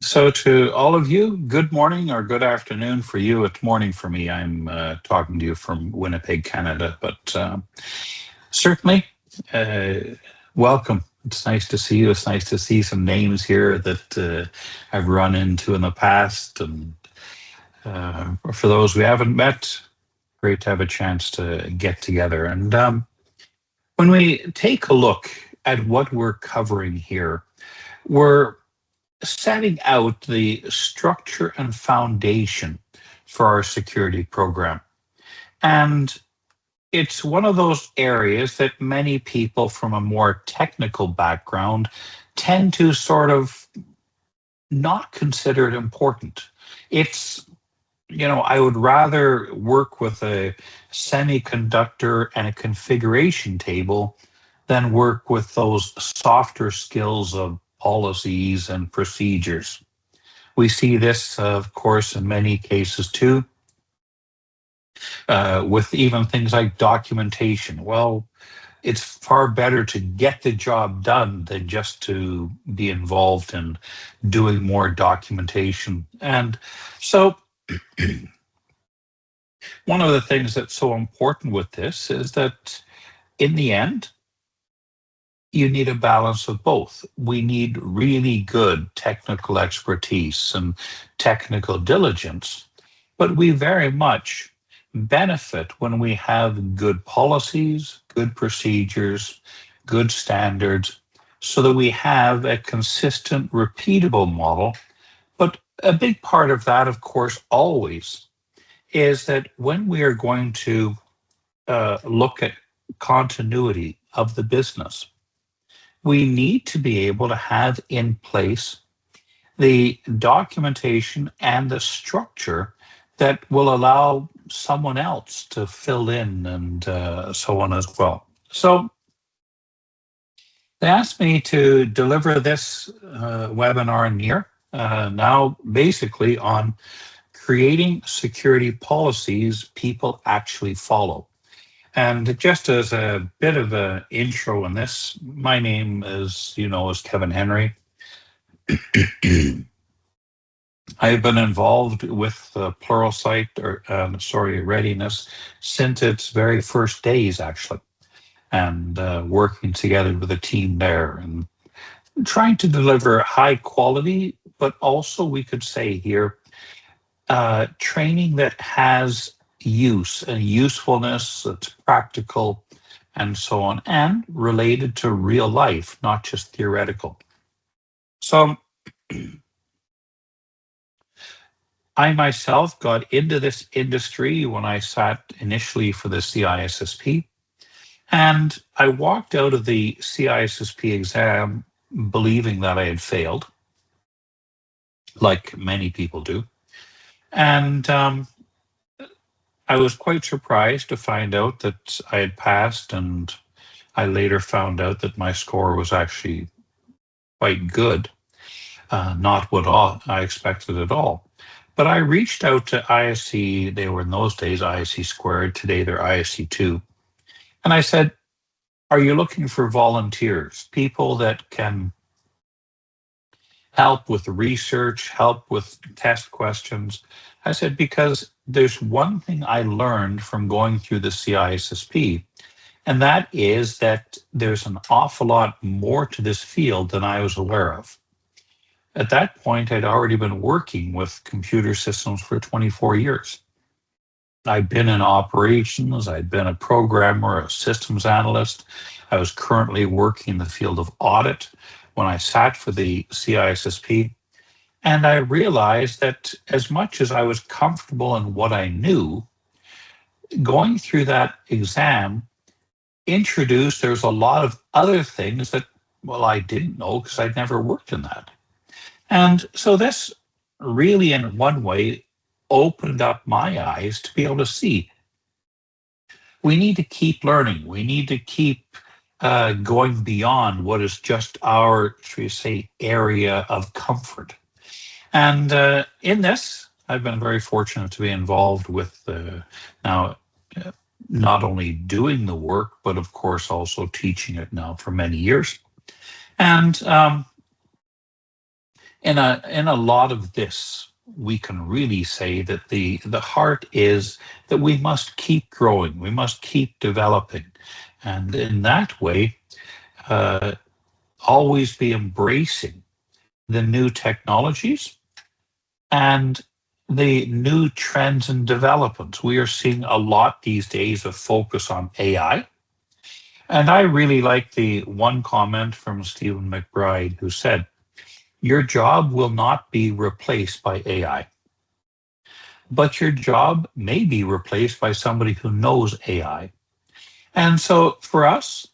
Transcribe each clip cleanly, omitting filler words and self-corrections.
So, to all of you, good morning or good afternoon for you. It's morning for me. I'm talking to you from Winnipeg, Canada. But certainly, uh, welcome. It's nice to see you. It's nice to see some names here that I've run into in the past. And for those we haven't met, great to have a chance to get together. And when we take a look at what we're covering here, we're setting out the structure and foundation for our security program. And it's one of those areas that many people from a more technical background tend to sort of not consider it important. It's, I would rather work with a semiconductor and a configuration table than work with those softer skills of policies and procedures. We see this, of course, in many cases too, with even things like documentation. Well, it's far better to get the job done than just to be involved in doing more documentation. And so, one of the things that's so important with this is that in the end, you need a balance of both. We need really good technical expertise and technical diligence, but we very much benefit when we have good policies, good procedures, good standards, so that we have a consistent, repeatable model. But a big part of that, of course, always is that when we are going to look at continuity of the business, we need to be able to have in place the documentation and the structure that will allow someone else to fill in and so on as well. So they asked me to deliver this webinar now basically on creating security policies people actually follow. And just as a bit of an intro in this, my name is Kevin Henry. I've been involved with Pluralsight Readiness since its very first days, actually, and working together with a team there and trying to deliver high quality, but also we could say here, training that has use and usefulness, that's practical, and so on, and related to real life, not just theoretical. So I myself got into this industry when I sat initially for the CISSP, and I walked out of the CISSP exam believing that I had failed, like many people do. And I was quite surprised to find out that I had passed, and I later found out that my score was actually quite good, not what I expected at all. But I reached out to ISC, they were in those days ISC squared, today they're ISC 2. And I said, are you looking for volunteers, people that can help with research, help with test questions? I said, because there's one thing I learned from going through the CISSP, and that is that there's an awful lot more to this field than I was aware of. At that point, I'd already been working with computer systems for 24 years. I'd been in operations, I'd been a programmer, a systems analyst. I was currently working in the field of audit when I sat for the CISSP. And I realized that as much as I was comfortable in what I knew, going through that exam there's a lot of other things that, well, I didn't know because I'd never worked in that. And so this really, in one way, opened up my eyes to be able to see we need to keep learning. We need to keep going beyond what is just our, should we say, area of comfort. And in this, I've been very fortunate to be involved with now not only doing the work, but of course also teaching it now for many years. And In a lot of this, we can really say that the heart is that we must keep growing, we must keep developing, and in that way, uh, always be embracing the new technologies and the new trends and developments. We are seeing a lot these days of focus on AI. And I really like the one comment from Stephen McBride who said, your job will not be replaced by AI, but your job may be replaced by somebody who knows AI. And so for us,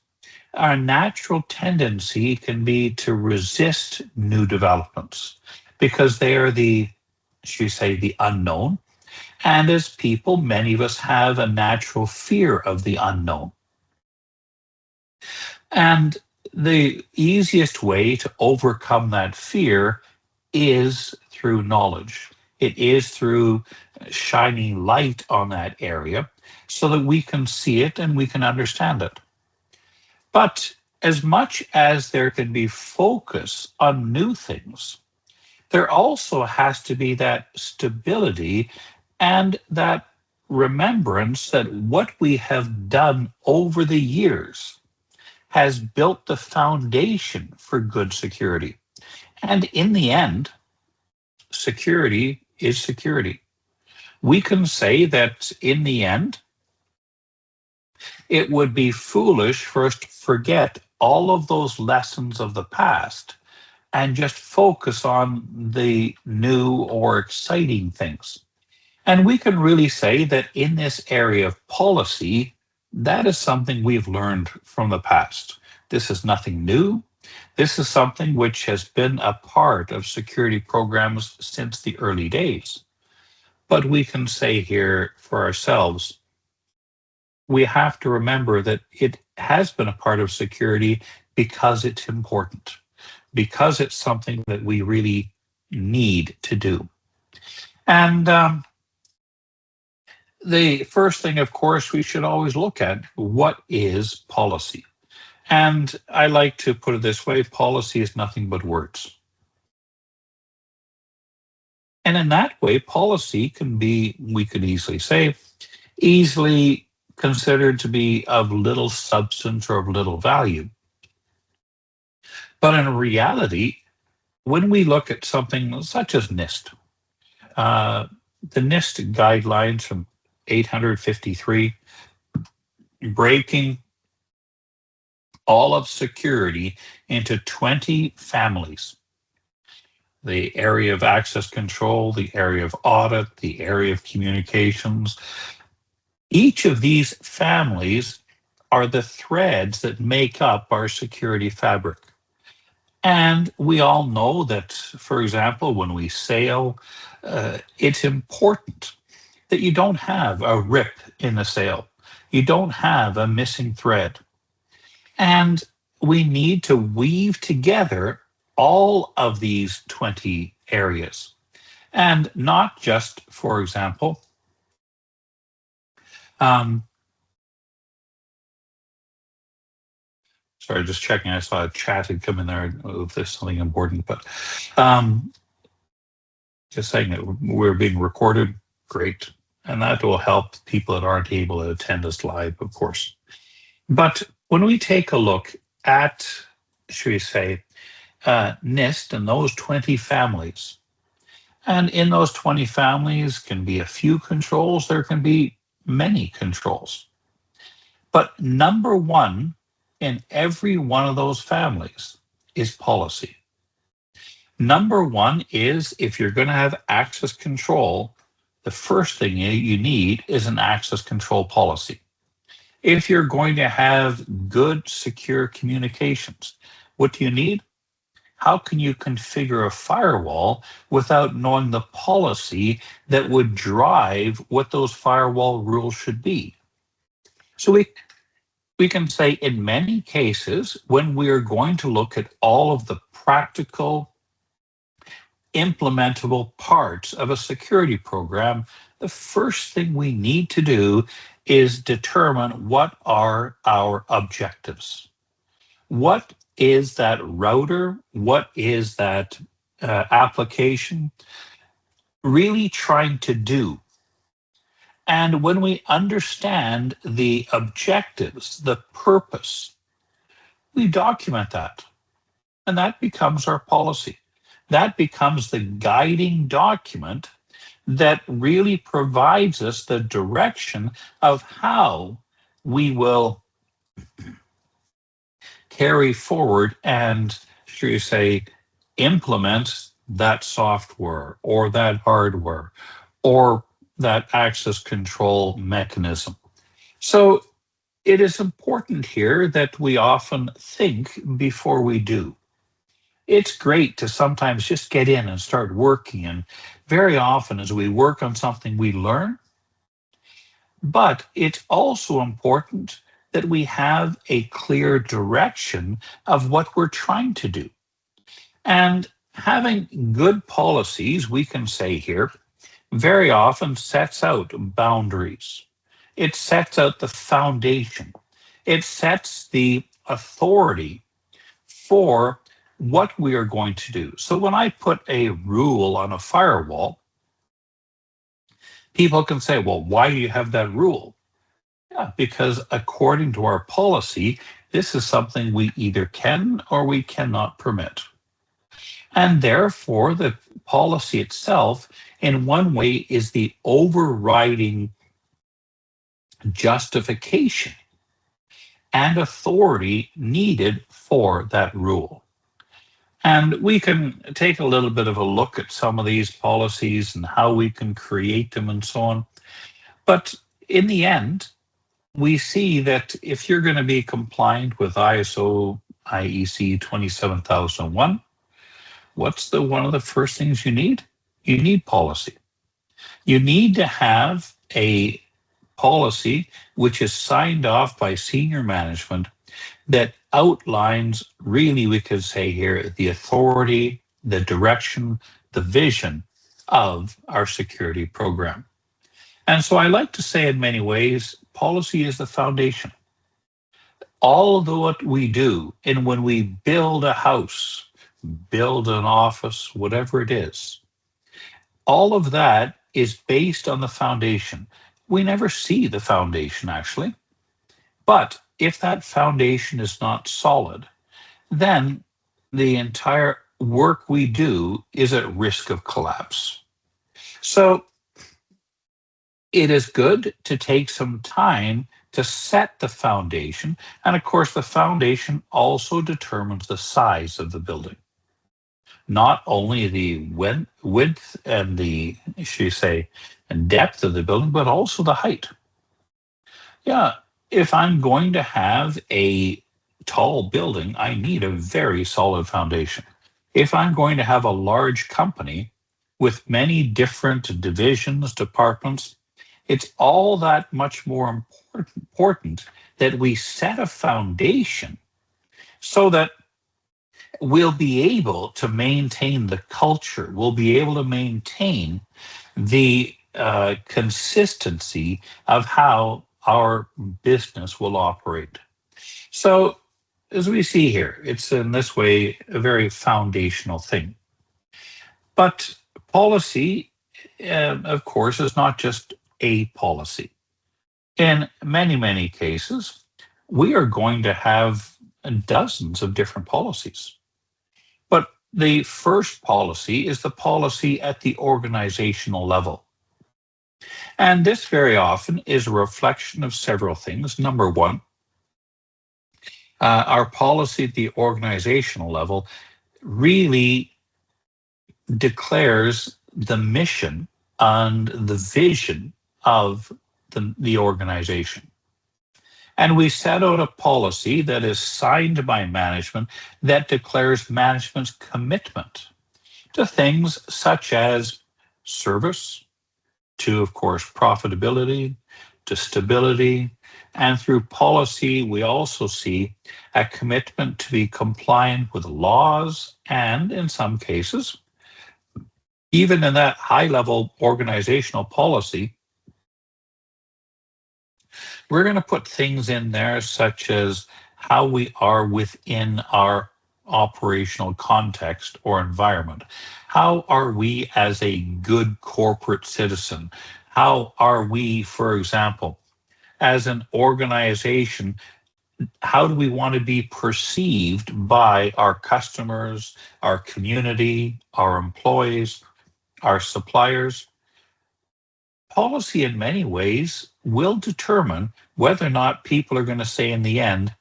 our natural tendency can be to resist new developments because they are should we say, the unknown. And as people, many of us have a natural fear of the unknown. And the easiest way to overcome that fear is through knowledge. It is through shining light on that area so that we can see it and we can understand it. But as much as there can be focus on new things, there also has to be that stability and that remembrance that what we have done over the years has built the foundation for good security. And in the end, security is security. We can say that in the end, it would be foolish for us to forget all of those lessons of the past and just focus on the new or exciting things. And we can really say that in this area of policy, that is something we've learned from the past. This is nothing new. This is something which has been a part of security programs since the early days. But we can say here for ourselves, we have to remember that it has been a part of security because it's important, because it's something that we really need to do. And the first thing, of course, we should always look at what is policy. And I like to put it this way, policy is nothing but words. And in that way, policy can be, we could easily say, easily considered to be of little substance or of little value. But in reality, when we look at something such as NIST, the NIST guidelines from 853, breaking all of security into 20 families. The area of access control, the area of audit, the area of communications. Each of these families are the threads that make up our security fabric. And we all know that, for example, when we sail, it's important that you don't have a rip in the sail. You don't have a missing thread. And we need to weave together all of these 20 areas. And not just, for example, um, sorry, just checking. I saw a chat had come in there if there's something important, but um, just saying that we're being recorded. Great. And that will help people that aren't able to attend us live, of course. But when we take a look at, should we say, NIST and those 20 families, and in those 20 families can be a few controls, there can be many controls. But number one in every one of those families is policy. Number one is if you're going to have access control, the first thing you need is an access control policy. If you're going to have good, secure communications, what do you need? How can you configure a firewall without knowing the policy that would drive what those firewall rules should be? So we can say in many cases, when we are going to look at all of the practical, implementable parts of a security program, the first thing we need to do is determine what are our objectives. What is that router? What is that application, really trying to do. And when we understand the objectives, the purpose, we document that. And that becomes our policy. That becomes the guiding document that really provides us the direction of how we will carry forward and, should you say, implement that software or that hardware or that access control mechanism. So it is important here that we often think before we do. It's great to sometimes just get in and start working. And very often, as we work on something, we learn. But it's also important that we have a clear direction of what we're trying to do. And having good policies, we can say here, very often sets out boundaries. It sets out the foundation. It sets the authority for what we are going to do. So when I put a rule on a firewall, people can say, well, why do you have that rule? Yeah, because according to our policy, this is something we either can or we cannot permit. And therefore, the policy itself, in one way, is the overriding justification and authority needed for that rule. And we can take a little bit of a look at some of these policies and how we can create them and so on. But in the end, we see that if you're going to be compliant with ISO IEC 27001, what's one of the first things you need? You need policy. You need to have a policy which is signed off by senior management that outlines, really, we could say here, the authority, the direction, the vision of our security program. And so I like to say in many ways, policy is the foundation. All of what we do, and when we build a house, build an office, whatever it is, all of that is based on the foundation. We never see the foundation, actually. But if that foundation is not solid, then the entire work we do is at risk of collapse. So it is good to take some time to set the foundation. And of course, the foundation also determines the size of the building. Not only the width and the, should you say, depth of the building, but also the height. Yeah, if I'm going to have a tall building, I need a very solid foundation. If I'm going to have a large company with many different divisions, departments, it's all that much more important that we set a foundation so that we'll be able to maintain the culture, we'll be able to maintain the consistency of how our business will operate. So, as we see here, it's in this way a very foundational thing. But policy, of course, is not just a policy. In many, many cases, we are going to have dozens of different policies. But the first policy is the policy at the organizational level. And this very often is a reflection of several things. Number one, our policy at the organizational level really declares the mission and the vision of the organization. And we set out a policy that is signed by management that declares management's commitment to things such as service, to, of course, profitability, to stability. And through policy, we also see a commitment to be compliant with laws and, in some cases, even in that high-level organizational policy, we're going to put things in there such as how we are within our operational context or environment? How are we as a good corporate citizen? How are we, for example, as an organization, how do we want to be perceived by our customers, our community, our employees, our suppliers? Policy, in many ways, will determine whether or not people are going to say in the end,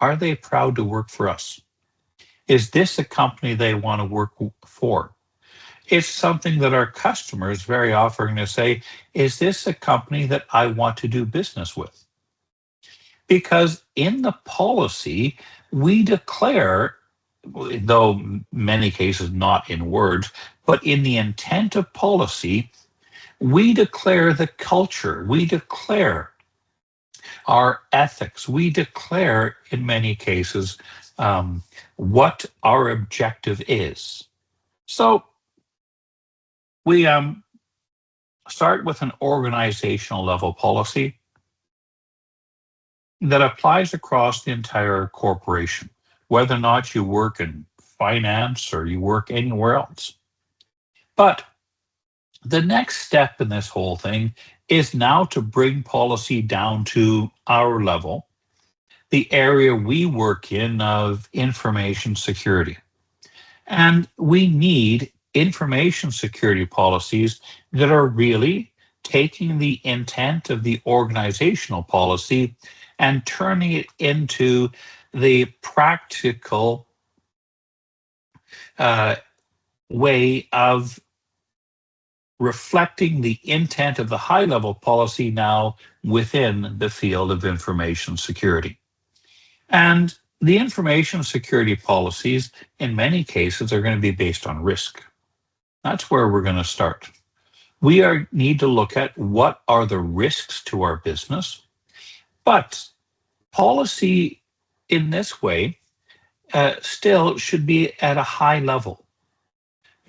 are they proud to work for us? Is this a company they want to work for? It's something that our customers very often are going to say, is this a company that I want to do business with? Because in the policy, we declare, though many cases not in words, but in the intent of policy, we declare the culture, we declare our ethics, we declare in many cases what our objective is. So we start with an organizational level policy that applies across the entire corporation, whether or not you work in finance or you work anywhere else. But the next step in this whole thing is now to bring policy down to our level, the area we work in of information security. And we need information security policies that are really taking the intent of the organizational policy and turning it into the practical way of reflecting the intent of the high level policy now within the field of information security. And the information security policies, in many cases, are going to be based on risk. That's where we're going to start. We need to look at what are the risks to our business, but policy in this way still should be at a high level.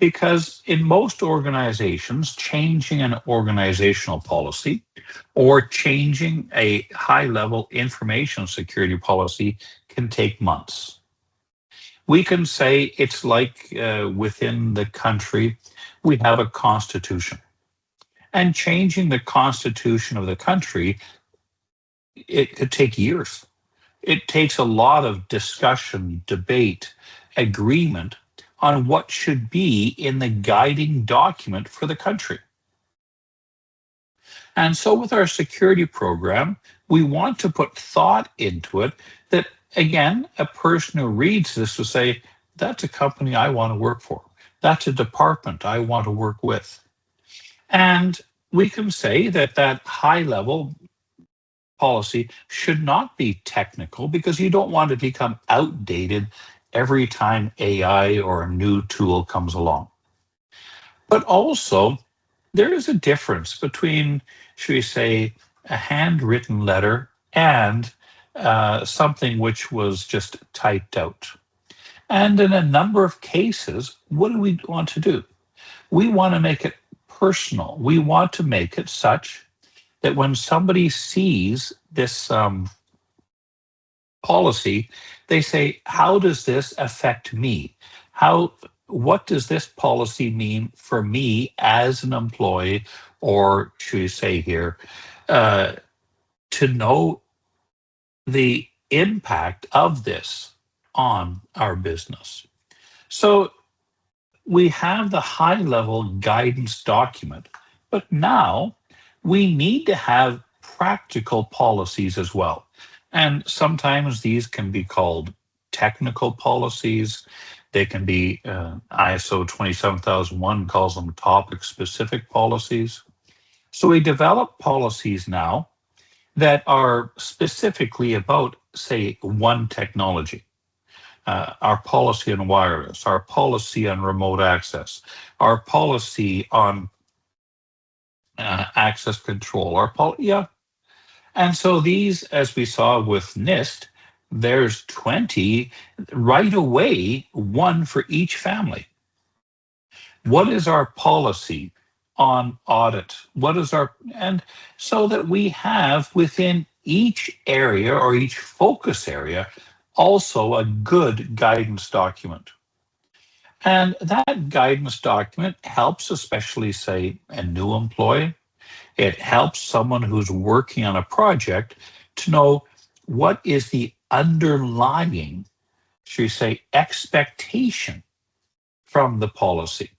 Because in most organizations, changing an organizational policy or changing a high-level information security policy can take months. We can say it's like within the country, we have a constitution. And changing the constitution of the country, it could take years. It takes a lot of discussion, debate, agreement on what should be in the guiding document for the country. And so with our security program, we want to put thought into it that, again, a person who reads this will say, that's a company I want to work for. That's a department I want to work with. And we can say that that high level policy should not be technical because you don't want to become outdated every time AI or a new tool comes along. But also, there is a difference between, should we say, a handwritten letter and something which was just typed out. And in a number of cases, what do we want to do? We want to make it personal. We want to make it such that when somebody sees this policy, they say, how does this affect me? What does this policy mean for me as an employee, or should we say here, to know the impact of this on our business? So we have the high level guidance document, but now we need to have practical policies as well. And sometimes these can be called technical policies. They can be ISO 27001 calls them topic specific policies. So we develop policies now that are specifically about, say, one technology. Our policy on wireless, our policy on remote access, our policy on access control, and so these, as we saw with NIST, there's 20 right away, one for each family. What is our policy on audit? And so that we have within each area or each focus area also a good guidance document. And that guidance document helps, especially, say, a new employee. It helps someone who's working on a project to know what is the underlying, should we say, expectation from the policy.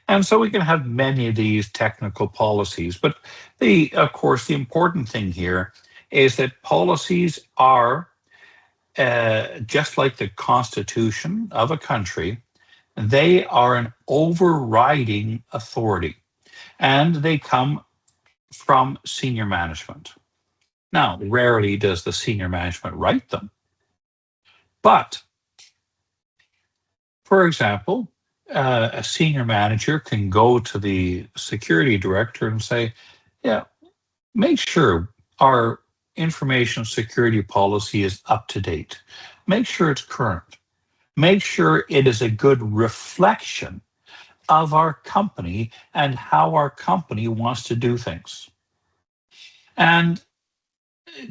And so we can have many of these technical policies, but of course, the important thing here is that policies are just like the constitution of a country, they are an overriding authority and they come from senior management. Now, rarely does the senior management write them, but for example, a senior manager can go to the security director and say, yeah, make sure our information security policy is up to date. Make sure it's current. Make sure it is a good reflection of our company and how our company wants to do things. And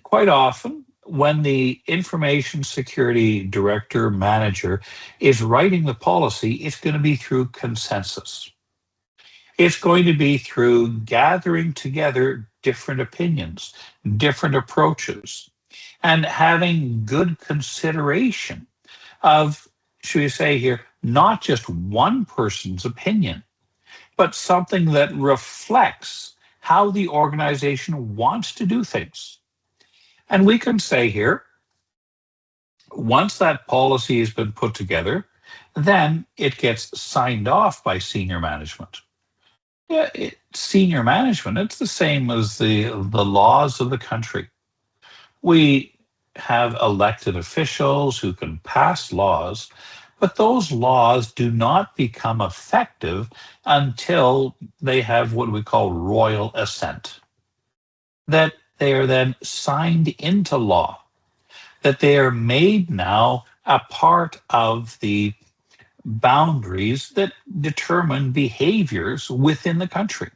quite often, when the information security director, manager is writing the policy, it's going to be through consensus. It's going to be through gathering together different opinions, different approaches, and having good consideration of, should we say here, not just one person's opinion, but something that reflects how the organization wants to do things. And we can say here, once that policy has been put together, then it gets signed off by senior management. Yeah, senior management, it's the same as the laws of the country. We have elected officials who can pass laws, but those laws do not become effective until they have what we call royal assent, that they are then signed into law, that they are made now a part of the boundaries that determine behaviors within the country.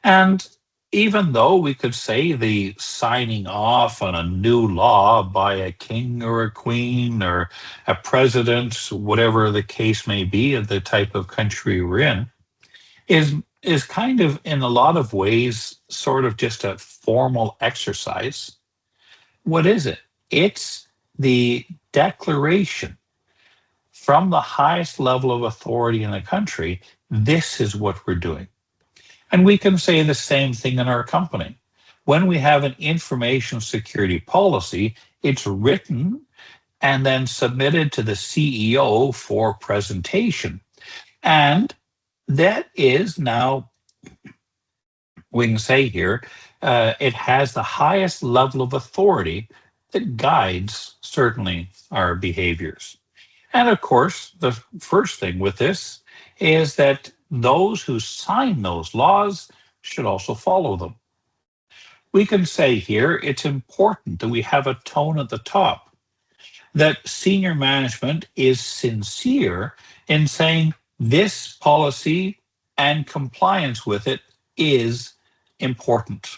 And even though we could say the signing off on a new law by a king or a queen or a president, whatever the case may be of the type of country we're in, is kind of in a lot of ways sort of just a formal exercise. What is it? It's the declaration from the highest level of authority in the country, this is what we're doing. And we can say the same thing in our company. When we have an information security policy, it's written and then submitted to the CEO for presentation. And that is now, we can say here, it has the highest level of authority that guides certainly our behaviors. And of course, the first thing with this is that those who sign those laws should also follow them. We can say here it's important that we have a tone at the top, that senior management is sincere in saying this policy and compliance with it is important,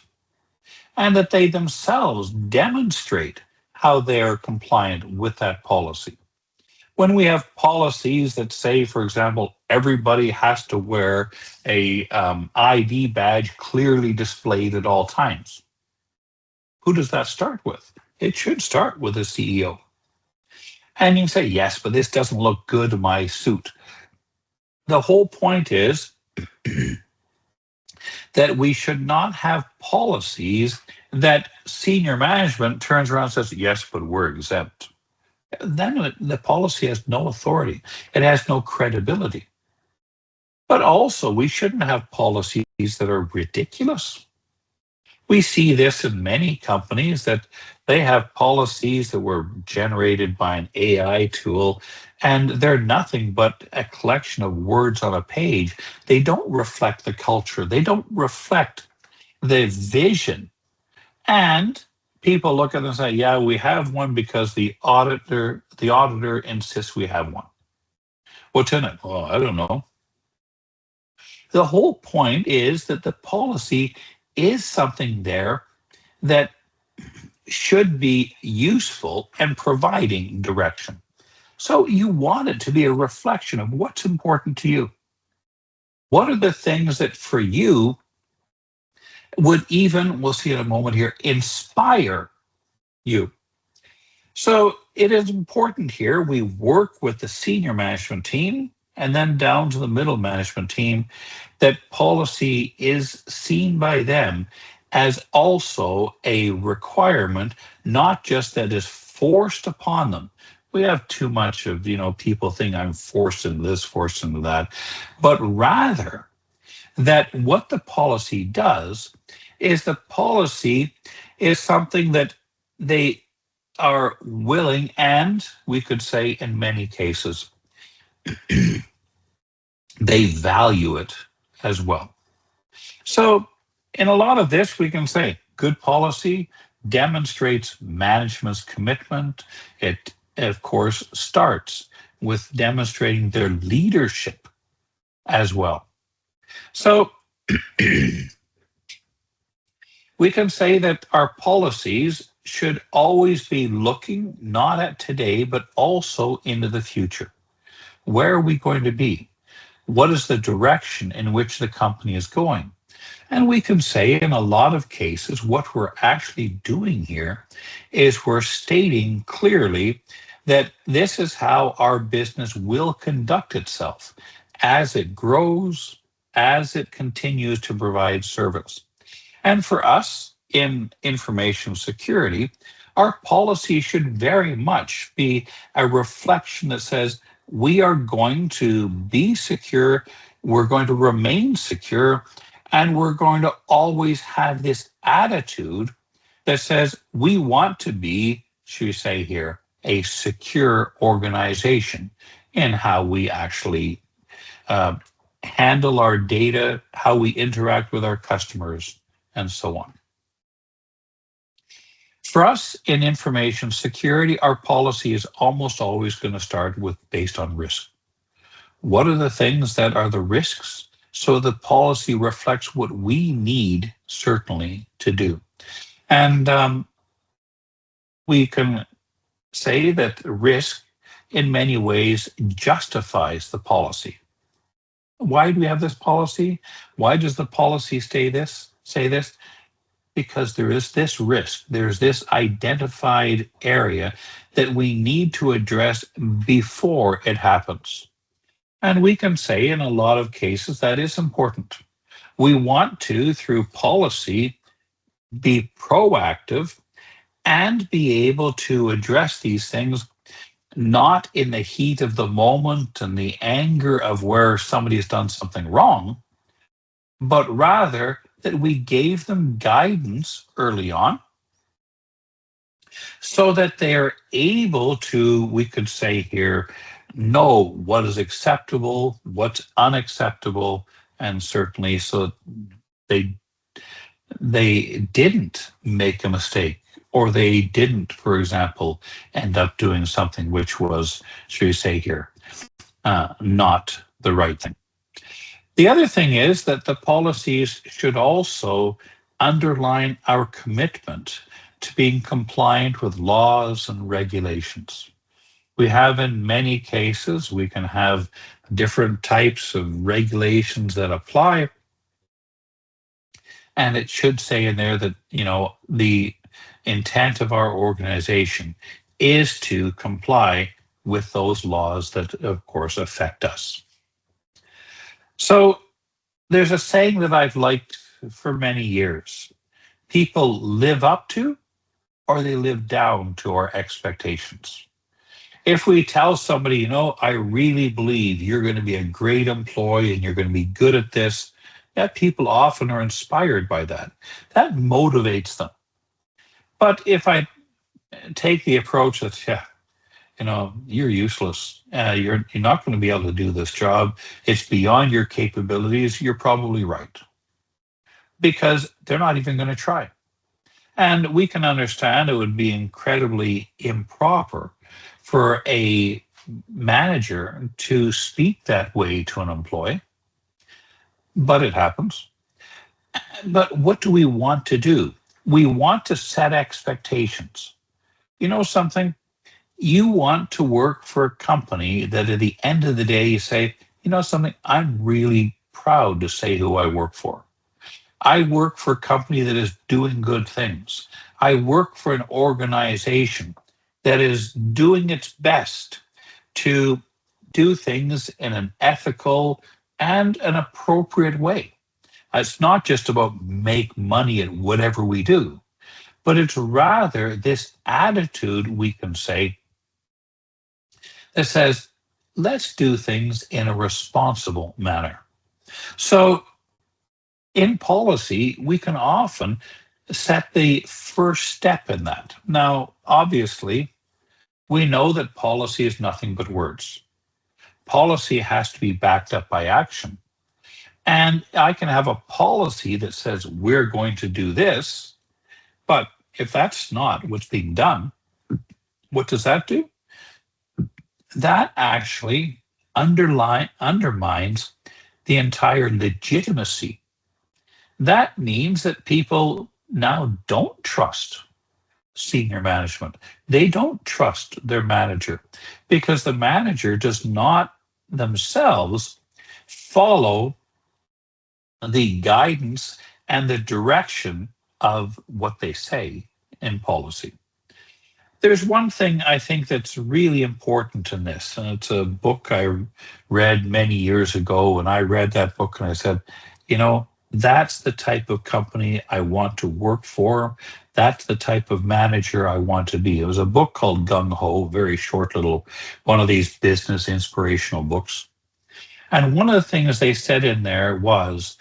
and that they themselves demonstrate how they are compliant with that policy. When we have policies that say, for example, everybody has to wear a ID badge clearly displayed at all times, who does that start with? It should start with the CEO. And you can say, yes, but this doesn't look good in my suit. The whole point is that we should not have policies that senior management turns around and says, yes, but we're exempt. Then the policy has no authority. It has no credibility. But also, we shouldn't have policies that are ridiculous. We see this in many companies that they have policies that were generated by an AI tool, and they're nothing but a collection of words on a page. They don't reflect the culture. They don't reflect the vision. And people look at it and say, yeah, we have one because the auditor insists we have one. What's in it? Oh, I don't know. The whole point is that the policy is something there that should be useful and providing direction. So you want it to be a reflection of what's important to you. What are the things that for you would even, we'll see in a moment here, inspire you? So it is important here we work with the senior management team and then down to the middle management team that policy is seen by them as also a requirement, not just that is forced upon them. We have too much of, people think I'm forced into this, forced into that, but rather that what the policy does is the policy is something that they are willing, and we could say in many cases, they value it as well. So, in a lot of this, we can say good policy demonstrates management's commitment. It, of course, starts with demonstrating their leadership as well. So, we can say that our policies should always be looking not at today, but also into the future. Where are we going to be? What is the direction in which the company is going? And we can say in a lot of cases, what we're actually doing here is we're stating clearly that this is how our business will conduct itself as it grows, as it continues to provide service. And for us in information security, our policy should very much be a reflection that says we are going to be secure, we're going to remain secure, and we're going to always have this attitude that says we want to be, should we say here, a secure organization in how we actually uh, handle our data, how we interact with our customers, and so on. For us in information security, our policy is almost always going to start with based on risk. What are the things that are the risks? So the policy reflects what we need certainly to do. And we can say that risk in many ways justifies the policy. Why do we have this policy? Why does the policy say this? Because there is this risk, there's this identified area that we need to address before it happens. And we can say in a lot of cases that is important. We want to, through policy, be proactive and be able to address these things not in the heat of the moment and the anger of where somebody has done something wrong, but rather that we gave them guidance early on so that they are able to, we could say here, know what is acceptable, what's unacceptable, and certainly so they didn't make a mistake, or they didn't, for example, end up doing something which was, should we say here, not the right thing. The other thing is that the policies should also underline our commitment to being compliant with laws and regulations. We have in many cases, we can have different types of regulations that apply. And it should say in there that, the intent of our organization is to comply with those laws that, of course, affect us. So there's a saying that I've liked for many years. People live up to or they live down to our expectations. If we tell somebody, I really believe you're going to be a great employee and you're going to be good at this, that people often are inspired by that. That motivates them. But if I take the approach that, you're useless, you're not going to be able to do this job, it's beyond your capabilities, you're probably right. Because they're not even going to try. And we can understand it would be incredibly improper for a manager to speak that way to an employee, but it happens. But what do we want to do? we want to set expectations. You know something? You want to work for a company that at the end of the day you say, you know something, I'm really proud to say who I work for. I work for a company that is doing good things. I work for an organization that is doing its best to do things in an ethical and an appropriate way. It's not just about make money at whatever we do, but it's rather this attitude, we can say, that says, let's do things in a responsible manner. So in policy, we can often set the first step in that. Now, obviously, we know that policy is nothing but words. Policy has to be backed up by action. And I can have a policy that says we're going to do this, but if that's not what's being done, what does that do? That actually undermines the entire legitimacy. That means that people now don't trust senior management. They don't trust their manager because the manager does not themselves follow the guidance and the direction of what they say in policy. There's one thing I think that's really important in this, and it's a book I read many years ago, and I read that book and I said, you know, that's the type of company I want to work for. That's the type of manager I want to be. It was a book called Gung Ho, very short little one of these business inspirational books. And one of the things they said in there was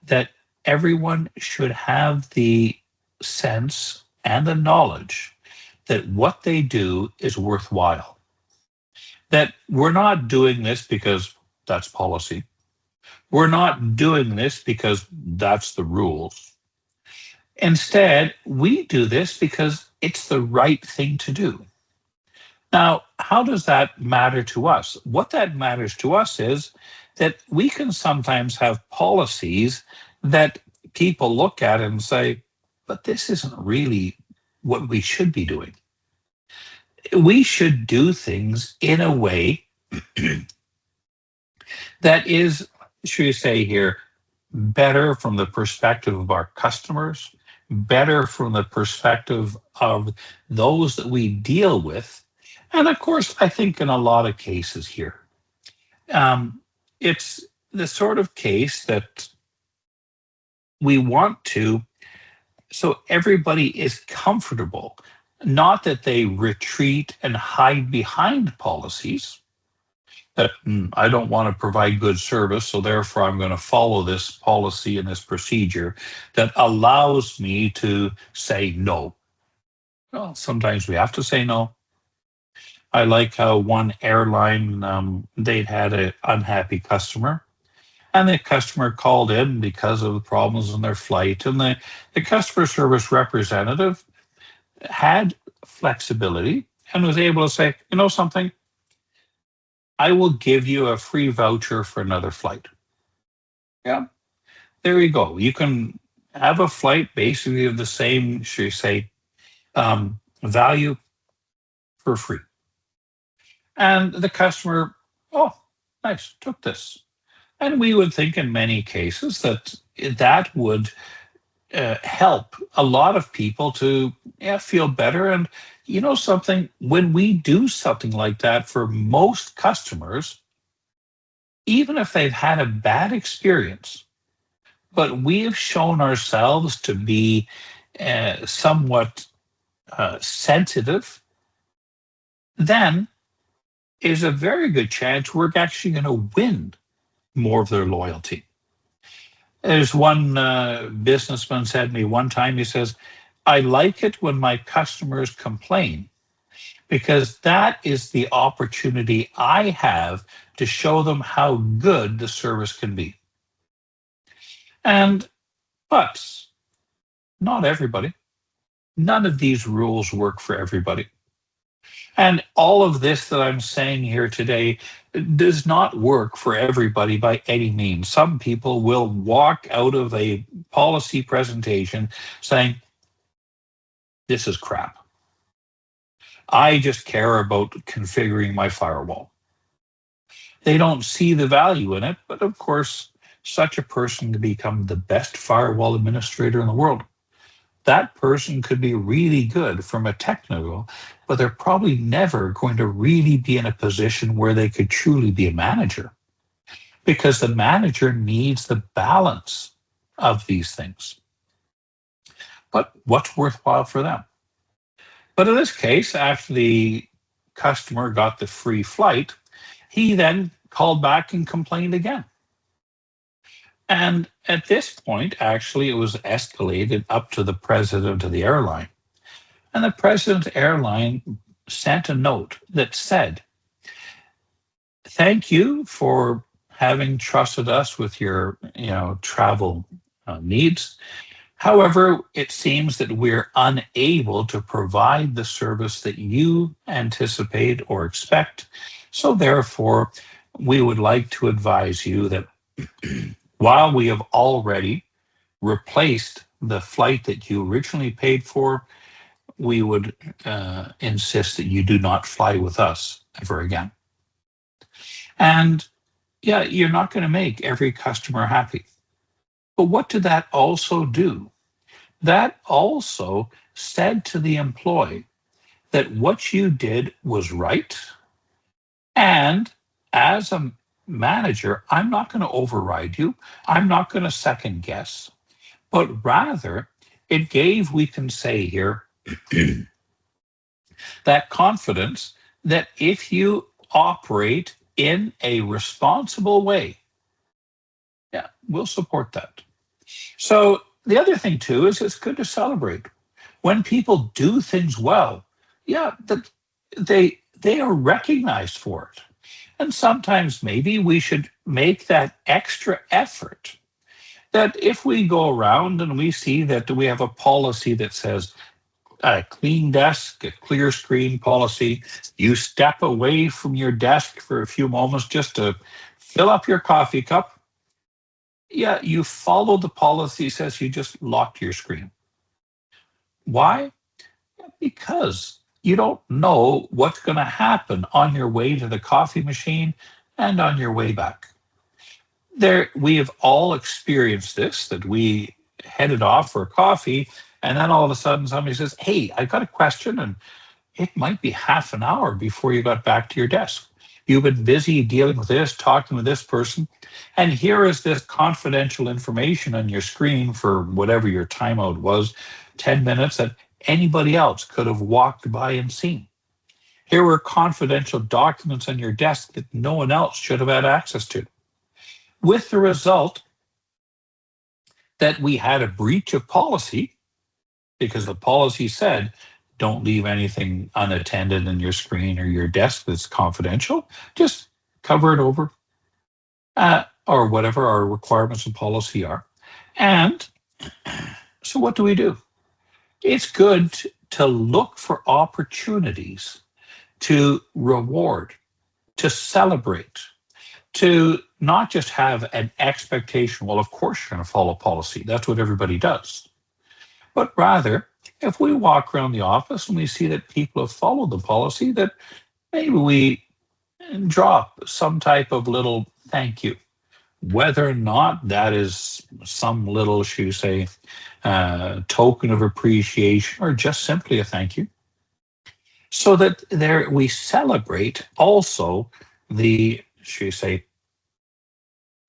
that everyone should have the sense and the knowledge that what they do is worthwhile. That we're not doing this because that's policy. We're not doing this because that's the rules. Instead, we do this because it's the right thing to do. Now, how does that matter to us? What that matters to us is that we can sometimes have policies that people look at and say, but this isn't really what we should be doing. We should do things in a way that is, should we say here, better from the perspective of our customers, better from the perspective of those that we deal with. And of course, I think in a lot of cases here, it's the sort of case that we want to, so everybody is comfortable, not that they retreat and hide behind policies that I don't want to provide good service, so therefore I'm going to follow this policy and this procedure that allows me to say no. Well, sometimes we have to say no. I like how one airline, they'd had an unhappy customer, and the customer called in because of the problems in their flight, and the customer service representative had flexibility and was able to say, you know something, I will give you a free voucher for another flight. Yeah, there you go. You can have a flight basically of the same, should we say, value for free. And the customer, oh, nice, took this. And we would think in many cases that that would help a lot of people to feel better. And you know something, when we do something like that for most customers, even if they've had a bad experience, but we have shown ourselves to be somewhat sensitive, then is a very good chance we're actually going to win more of their loyalty. There's one businessman said to me one time, he says, I like it when my customers complain because that is the opportunity I have to show them how good the service can be. But not everybody. None of these rules work for everybody. And all of this that I'm saying here today does not work for everybody by any means. Some people will walk out of a policy presentation saying, This is crap. I just care about configuring my firewall. They don't see the value in it, but of course, such a person can become the best firewall administrator in the world. That person could be really good from a technical, but they're probably never going to really be in a position where they could truly be a manager, because the manager needs the balance of these things. But what's worthwhile for them? But in this case, after the customer got the free flight, he then called back and complained again. And at this point, actually, it was escalated up to the president of the airline. And the president of the airline sent a note that said, "Thank you for having trusted us with your, travel needs. However, it seems that we're unable to provide the service that you anticipate or expect. So therefore, we would like to advise you that while we have already replaced the flight that you originally paid for, we would insist that you do not fly with us ever again." And yeah, you're not going to make every customer happy. But what did that also do? That also said to the employee that what you did was right. And as a manager, I'm not going to override you. I'm not going to second guess, but rather it gave, we can say here, that confidence that if you operate in a responsible way, yeah, we'll support that. So the other thing too is it's good to celebrate when people do things well. Yeah, that they are recognized for it. And sometimes maybe we should make that extra effort. That if we go around and we see that we have a policy that says a clean desk, a clear screen policy, you step away from your desk for a few moments just to fill up your coffee cup. Yeah, you follow the policy says you just locked your screen. Why? Because you don't know what's going to happen on your way to the coffee machine and on your way back. There, we have all experienced this, that we headed off for coffee, and then all of a sudden somebody says, "Hey, I got a question," and it might be half an hour before you got back to your desk. You've been busy dealing with this, talking with this person, and here is this confidential information on your screen for whatever your timeout was, 10 minutes, that anybody else could have walked by and seen. Here were confidential documents on your desk that no one else should have had access to. With the result that we had a breach of policy, because the policy said, don't leave anything unattended in your screen or your desk that's confidential. Just cover it over, or whatever our requirements and policy are. And so what do? It's good to look for opportunities to reward, to celebrate, to not just have an expectation, well, of course you're going to follow policy. That's what everybody does. But rather, if we walk around the office and we see that people have followed the policy, that maybe we drop some type of little thank you. Whether or not that is some little, should you say, token of appreciation or just simply a thank you, so that there we celebrate also the, should you say,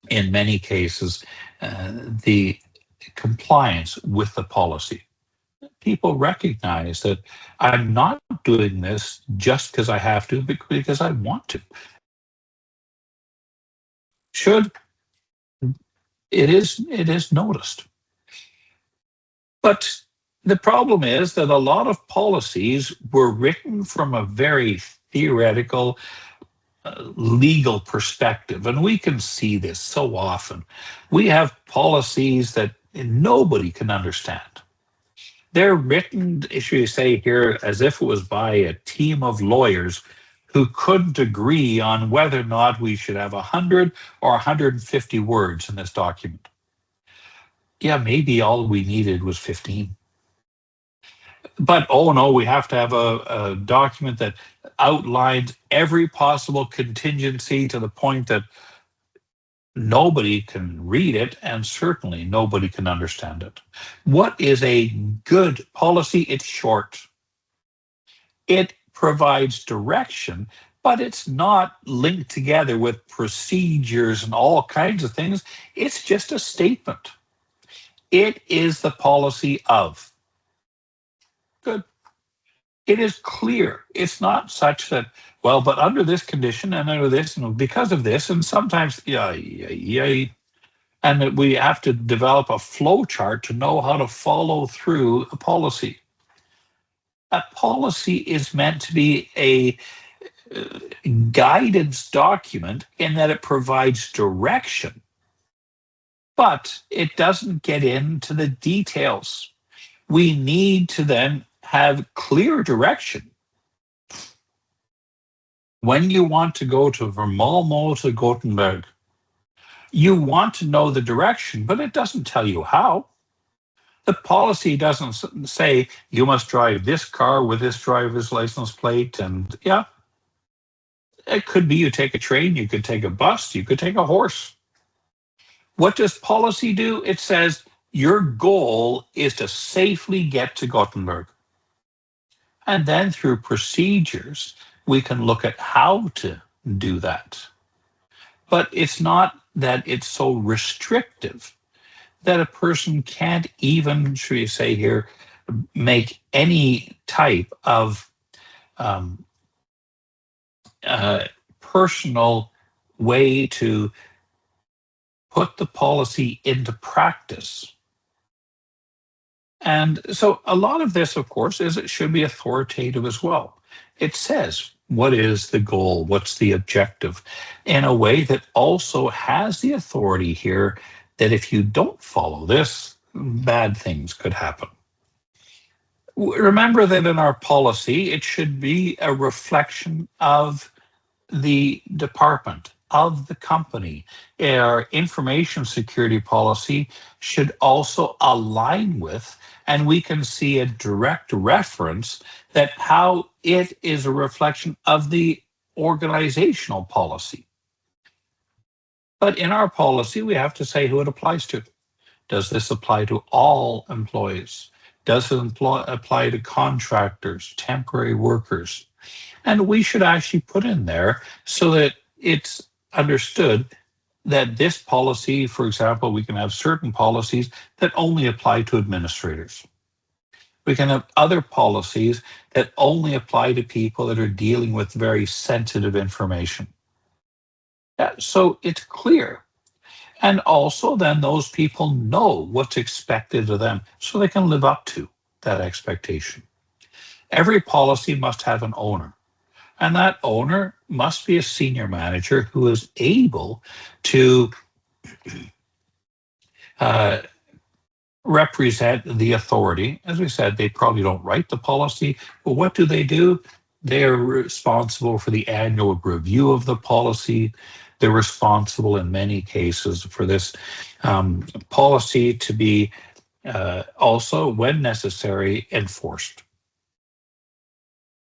in many cases, the compliance with the policy. People recognize that I'm not doing this just because I have to, but because I want to. Should it is noticed. But the problem is that a lot of policies were written from a very theoretical, legal perspective, and we can see this so often. We have policies that nobody can understand. They're written, should you say here, as if it was by a team of lawyers who couldn't agree on whether or not we should have 100 or 150 words in this document. Yeah, maybe all we needed was 15. But oh no, we have to have a document that outlines every possible contingency to the point that nobody can read it and certainly nobody can understand it. What is a good policy? It's short. It provides direction, but it's not linked together with procedures and all kinds of things. It's just a statement. It is the policy of. Good. It is clear. It's not such that, well, but under this condition and under this and because of this, and sometimes, yeah, and that we have to develop a flow chart to know how to follow through a policy. A policy is meant to be a guidance document in that it provides direction, but it doesn't get into the details. We need to then have clear direction. When you want to go to Malmö to Gothenburg, you want to know the direction, but it doesn't tell you how. The policy doesn't say you must drive this car with this driver's license plate. And yeah, it could be you take a train, you could take a bus, you could take a horse. What does policy do? It says your goal is to safely get to Gothenburg. And then through procedures, we can look at how to do that. But it's not that it's so restrictive that a person can't even, should we say here, make any type of personal way to put the policy into practice. And so a lot of this, of course, is it should be authoritative as well. It says, what is the goal? What's the objective? In a way that also has the authority here that if you don't follow this, bad things could happen. Remember that in our policy, it should be a reflection of the department, of the company. Our information security policy should also align with, and we can see a direct reference that how it is a reflection of the organizational policy. But in our policy, we have to say who it applies to. Does this apply to all employees? Does it apply to contractors, temporary workers? And we should actually put in there so that it's understood that this policy, for example, we can have certain policies that only apply to administrators. We can have other policies that only apply to people that are dealing with very sensitive information. So it's clear. And also then those people know what's expected of them so they can live up to that expectation. Every policy must have an owner. And that owner must be a senior manager who is able to represent the authority. As we said, they probably don't write the policy, but what do? They are responsible for the annual review of the policy. They're responsible in many cases for this policy to be also, when necessary, enforced.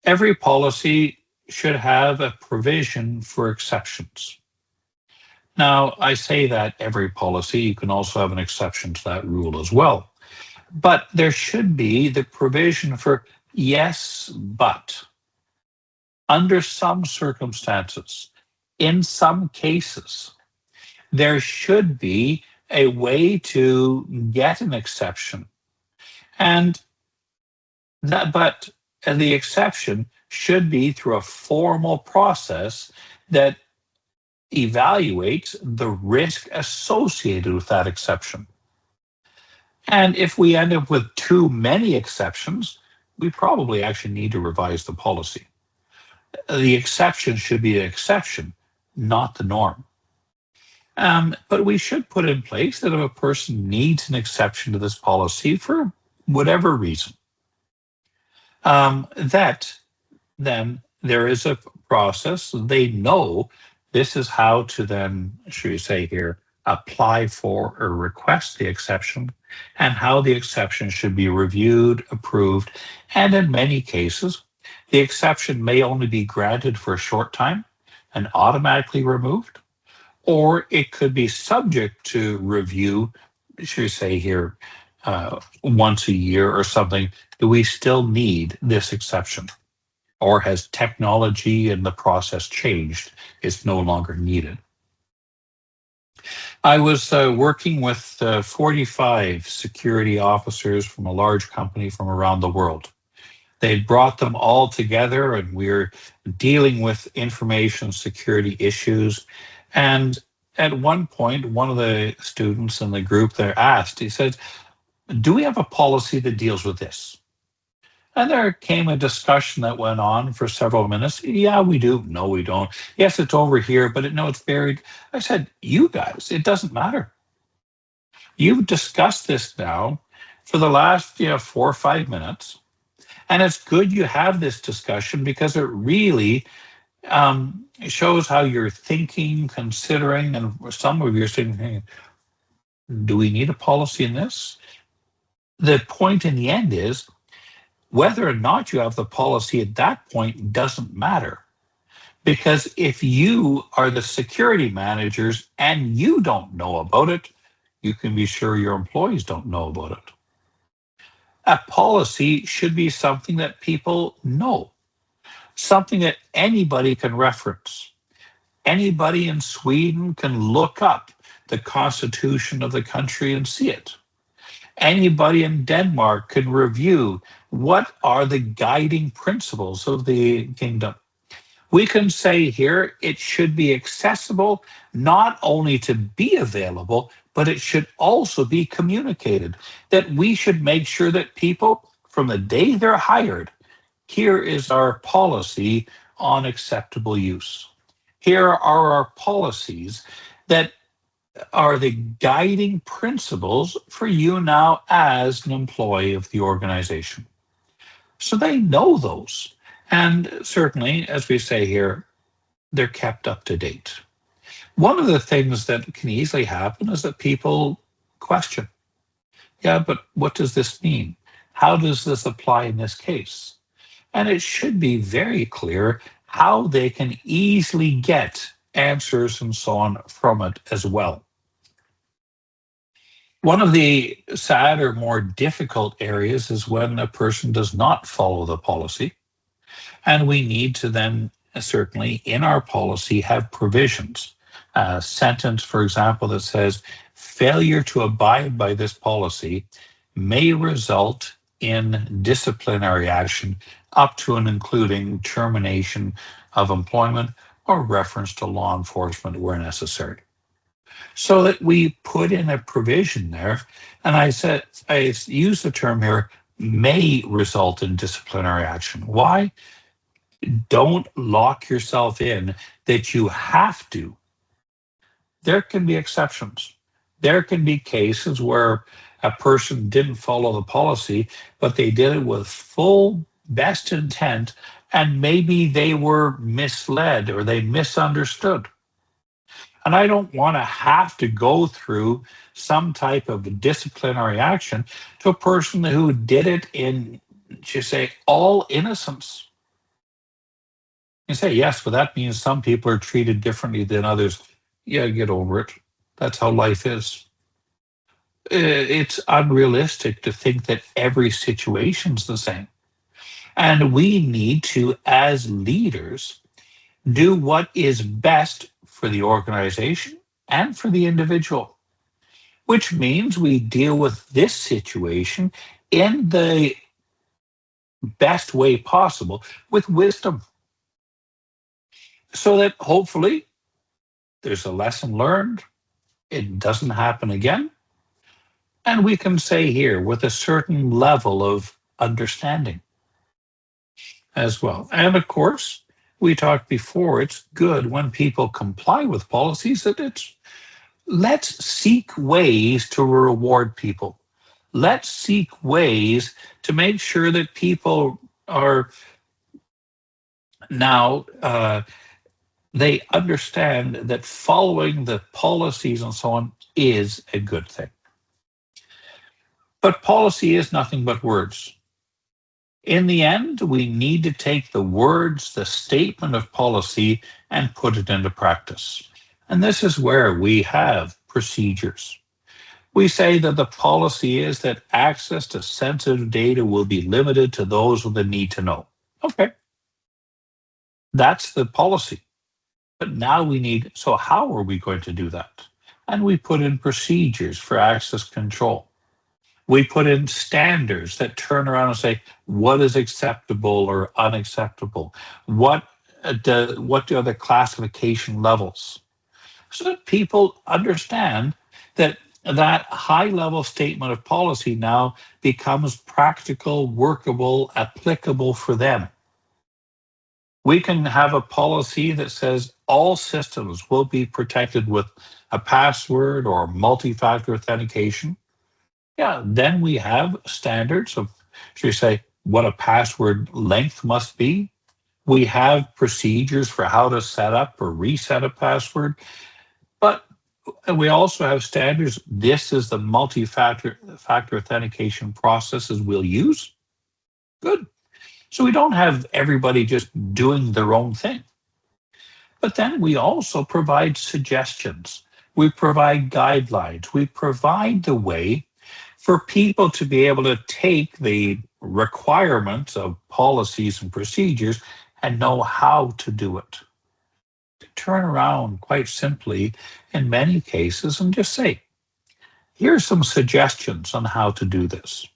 Every policy should have a provision for exceptions. Now, I say that every policy, you can also have an exception to that rule as well. But there should be the provision for yes, but under some circumstances, in some cases, there should be a way to get an exception. And the exception should be through a formal process that evaluates the risk associated with that exception. And if we end up with too many exceptions, we probably actually need to revise the policy. The exception should be an exception, not the norm. But we should put in place that if a person needs an exception to this policy for whatever reason, that then there is a process. They know this is how to then, should we say here, apply for or request the exception, and how the exception should be reviewed, approved, and in many cases, the exception may only be granted for a short time and automatically removed, or it could be subject to review, should we say here, once a year or something. Do we still need this exception? Or has technology and the process changed? It's no longer needed. I was working with 45 security officers from a large company from around the world. They brought them all together, and we're dealing with information security issues. And at one point, one of the students in the group there asked, he said, "Do we have a policy that deals with this?" And there came a discussion that went on for several minutes. Yeah, we do. No, we don't. Yes, it's over here, but no, it's buried. I said, you guys, it doesn't matter. You've discussed this now for the last 4 or 5 minutes. And it's good you have this discussion because it really shows how you're thinking, considering, and some of you are saying, hey, do we need a policy in this? The point in the end is whether or not you have the policy at that point doesn't matter. Because if you are the security managers and you don't know about it, you can be sure your employees don't know about it. A policy should be something that people know, something that anybody can reference. Anybody in Sweden can look up the constitution of the country and see it. Anybody in Denmark can review what are the guiding principles of the kingdom. We can say here it should be accessible not only to be available, but it should also be communicated. That we should make sure that people, from the day they're hired, here is our policy on acceptable use. Here are our policies that are the guiding principles for you now as an employee of the organization. So they know those. And certainly, as we say here, they're kept up to date. One of the things that can easily happen is that people question, yeah, but what does this mean? How does this apply in this case? And it should be very clear how they can easily get answers and so on from it as well. One of the sad or more difficult areas is when a person does not follow the policy. And we need to then certainly in our policy have provisions. A sentence, for example, that says failure to abide by this policy may result in disciplinary action up to and including termination of employment or reference to law enforcement where necessary. So that we put in a provision there, and I use the term here, may result in disciplinary action. Why? Don't lock yourself in that you have to. There can be exceptions. There can be cases where a person didn't follow the policy, but they did it with full best intent, and maybe they were misled or they misunderstood. And I don't want to have to go through some type of disciplinary action to a person who did it in, just say, all innocence. You say, yes, but that means some people are treated differently than others. Yeah, get over it. That's how life is. It's unrealistic to think that every situation's the same. And we need to, as leaders, do what is best for the organization and for the individual, which means we deal with this situation in the best way possible with wisdom, so that hopefully there's a lesson learned, it doesn't happen again, and we can say here with a certain level of understanding as well. And of course, we talked before, it's good when people comply with policies that let's seek ways to reward people. Let's seek ways to make sure that people are now they understand that following the policies and so on is a good thing. But policy is nothing but words. In the end, we need to take the words, the statement of policy, and put it into practice. And this is where we have procedures. We say that the policy is that access to sensitive data will be limited to those with the need to know. Okay, that's the policy. But now we need, so how are we going to do that? And we put in procedures for access control. We put in standards that turn around and say what is acceptable or unacceptable. What are the classification levels? So that people understand that that high level statement of policy now becomes practical, workable, applicable for them. We can have a policy that says all systems will be protected with a password or multi-factor authentication. Yeah, then we have standards of, should we say, what a password length must be. We have procedures for how to set up or reset a password. But we also have standards. This is the multi-factor authentication processes we'll use. Good. So we don't have everybody just doing their own thing. But then we also provide suggestions. We provide guidelines. We provide the way for people to be able to take the requirements of policies and procedures and know how to do it. Turn around quite simply in many cases and just say, here's some suggestions on how to do this.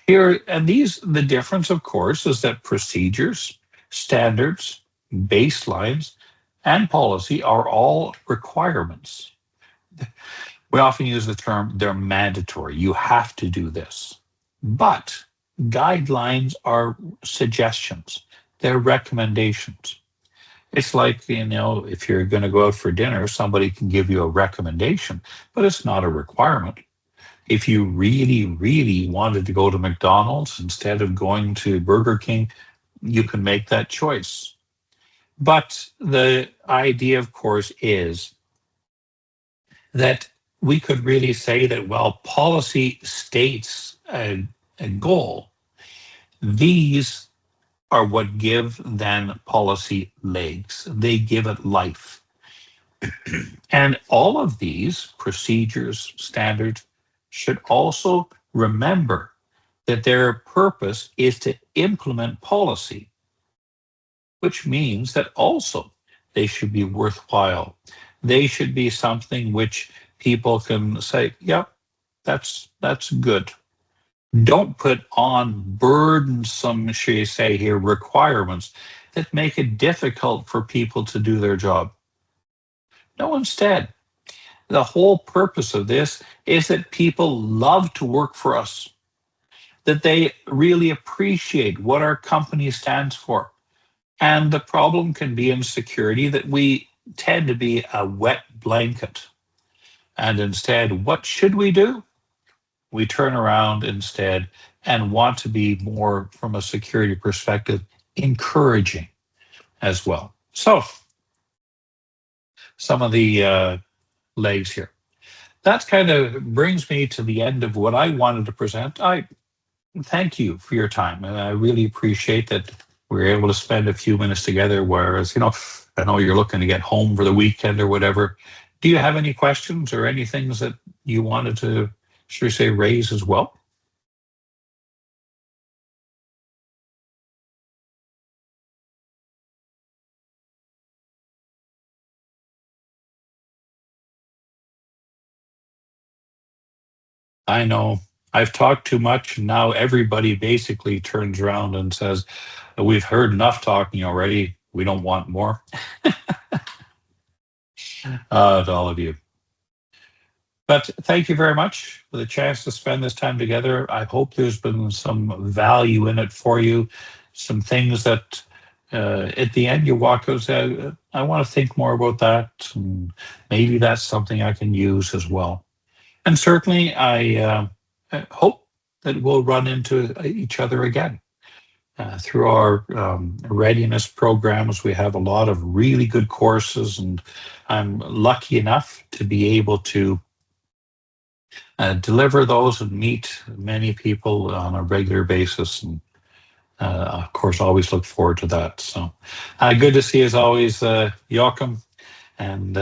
Here, and these, the difference, of course, is that procedures, standards, baselines, and policy are all requirements. We often use the term they're mandatory. You have to do this. But guidelines are suggestions, they're recommendations. It's like, if you're going to go out for dinner, somebody can give you a recommendation, but it's not a requirement. If you really, really wanted to go to McDonald's instead of going to Burger King, you can make that choice. But the idea, of course, is that we could really say that while policy states a goal, these are what give then policy legs. They give it life. And all of these procedures, standards, should also remember that their purpose is to implement policy, which means that also they should be worthwhile. They should be something which people can say, yeah, that's good. Don't put on burdensome, shall you say here, requirements that make it difficult for people to do their job. No, instead, the whole purpose of this is that people love to work for us, that they really appreciate what our company stands for. And the problem can be in security that we tend to be a wet blanket. And instead, what should we do? We turn around instead and want to be more, from a security perspective, encouraging as well. So, some of the legs here. That kind of brings me to the end of what I wanted to present. I thank you for your time, and I really appreciate that we were able to spend a few minutes together. Whereas, I know you're looking to get home for the weekend or whatever. Do you have any questions or any things that you wanted to, should we say, raise as well? I know I've talked too much, and now everybody basically turns around and says, we've heard enough talking already. We don't want more. To all of you. But thank you very much for the chance to spend this time together. I hope there's been some value in it for you, some things that at the end you walk out and say, I want to think more about that. And maybe that's something I can use as well. And certainly I hope that we'll run into each other again. through our readiness programs, we have a lot of really good courses, and I'm lucky enough to be able to deliver those and meet many people on a regular basis. And of course, always look forward to that. So good to see you as always, Joachim. And